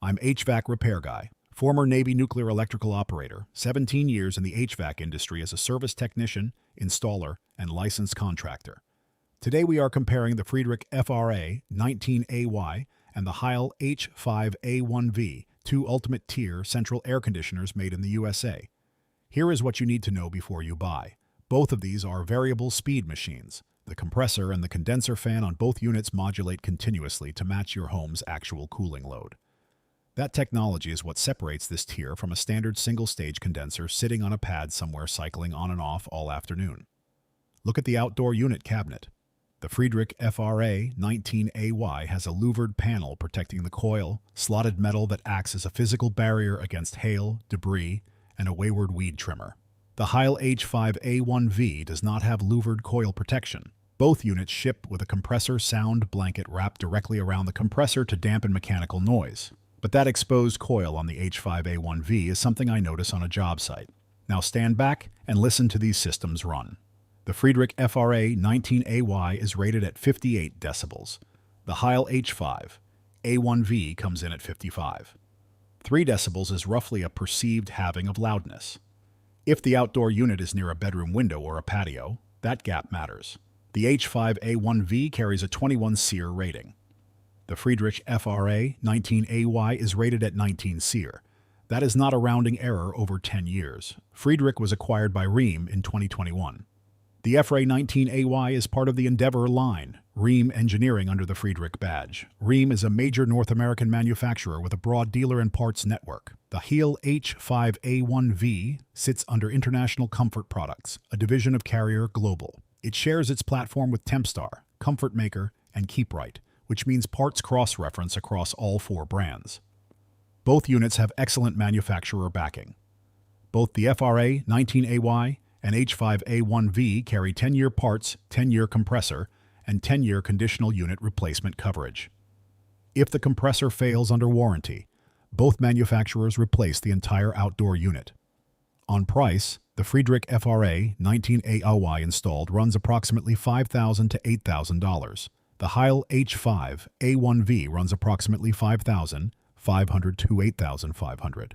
I'm HVAC repair guy, former Navy nuclear electrical operator, 17 years in the HVAC industry as a service technician, installer, and licensed contractor. Today we are comparing the Friedrich FRA19AY and the Heil H5A1V, two ultimate tier central air conditioners made in the USA. Here is what you need to know before you buy. Both of these are variable speed machines. The compressor and the condenser fan on both units modulate continuously to match your home's actual cooling load. That technology is what separates this tier from a standard single-stage condenser sitting on a pad somewhere cycling on and off all afternoon. Look at the outdoor unit cabinet. The Friedrich FRA19AY has a louvered panel protecting the coil, slotted metal that acts as a physical barrier against hail, debris, and a wayward weed trimmer. The Heil H5A1V does not have louvered coil protection. Both units ship with a compressor sound blanket wrapped directly around the compressor to dampen mechanical noise. But that exposed coil on the H5A1V is something I notice on a job site. Now stand back and listen to these systems run. The Friedrich FRA19AY is rated at 58 decibels. The Heil H5A1V comes in at 55. 3 decibels is roughly a perceived halving of loudness. If the outdoor unit is near a bedroom window or a patio, that gap matters. The H5A1V carries a 21 SEER rating. The Friedrich FRA19AY is rated at 19 SEER. That is not a rounding error over 10 years. Friedrich was acquired by Rheem in 2021. The FRA19AY is part of the Endeavor line, Rheem Engineering under the Friedrich badge. Rheem is a major North American manufacturer with a broad dealer and parts network. The Heil H5A1V sits under International Comfort Products, a division of Carrier Global. It shares its platform with Tempstar, Comfort Maker, and Keeprite, which means parts cross-reference across all 4 brands. Both units have excellent manufacturer backing. Both the FRA19AY and H5A1V carry 10-year parts, 10-year compressor, and 10-year conditional unit replacement coverage. If the compressor fails under warranty, both manufacturers replace the entire outdoor unit. On price, the Friedrich FRA19AY installed runs approximately $5,000 to $8,000. The Heil H5A1V runs approximately $5,500 to $8,500.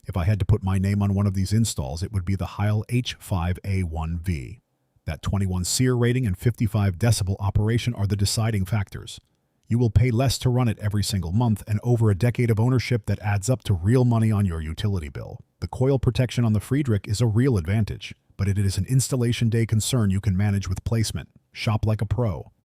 If I had to put my name on one of these installs, it would be the Heil H5A1V. That 21 SEER rating and 55 decibel operation are the deciding factors. You will pay less to run it every single month and over a decade of ownership that adds up to real money on your utility bill. The coil protection on the Friedrich is a real advantage, but it is an installation day concern you can manage with placement. Shop like a pro.